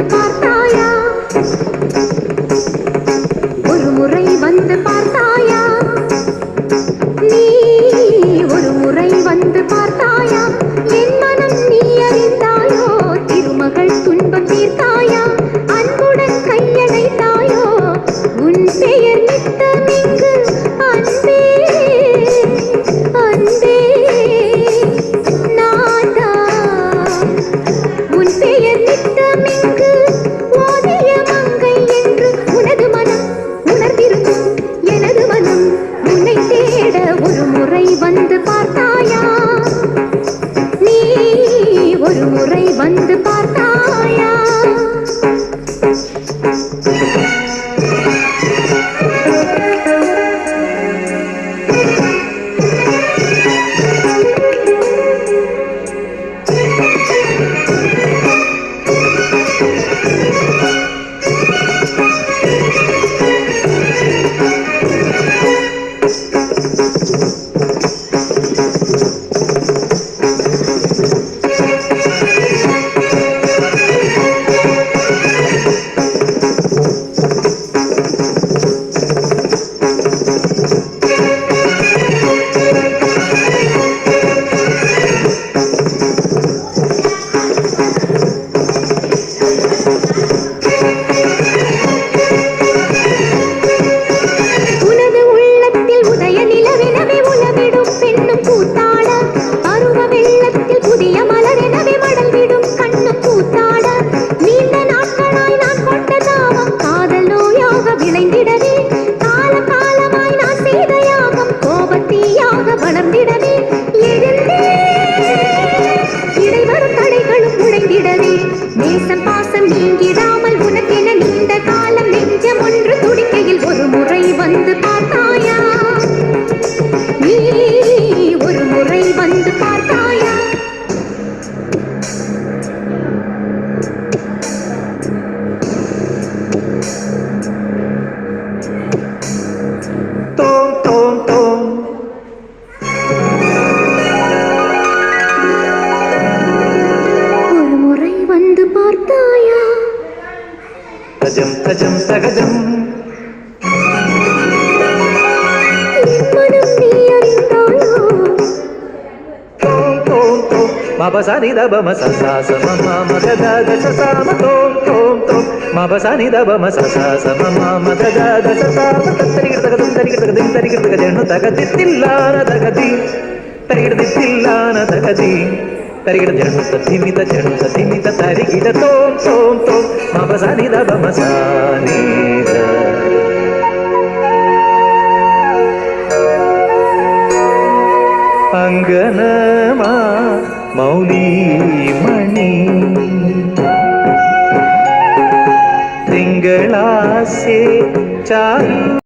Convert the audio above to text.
வந்து பார்த்தாயா ஒரு முறை வந்து பார்த்தாயா நீ ஒரு முறை வந்து பார்த்தாயா என் மனம் நீ அறிந்தாயோ திருமகள் துன்பம் தீர்த்தாயா அன்புடன் கையணைத்தாயோ உன் பெயர் நித்தமிங்கு அன்பே அன்பே நாதா உன் பெயர் நித்தமிங்கு ஓதிய மங்கை என்று உனது மனம் உணர்ந்திருக்கும் எனது மனம் உன்னை தேட ஒரு முறை வந்து பார்த்தாயா நீ ஒரு முறை வந்து பார்த்தாயா நேசம் பாசம் நீங்கிடாமல் உனக்கென நீண்ட காலம் நெஞ்சம் ஒன்று துடிக்கையில் ஒரு முறை வந்து பார்த்தாயா நீ ஒரு முறை வந்து பார்த்தாயா தோம் தோம் தோம் வந்து பார்த்தாயா தஜம் தஜம் தகஜம் மனம் நீ அறிந்தாயோ தோம் தோம் தோம் மபசனி தபம சசாச மம மகத சசாம தோம் தோம் தோம் மபசனி தபம சசாச மம மகத சசாம தரிகிடதகதும் தரிகிடதகதும் தரிகிடதகஜென்னு தகதித்தில்லான தகதி தரிகிடதித்தில்லான தகதி தரிகிட ஜென்னு சதிமித ஜென்னு சதிமித தரிகிட தோம் தோம் தோம் மபசனி தபம சானித அங்கனமா மௌலி மணி ತಿಂಗಳಾಸೆ ಚಾಲು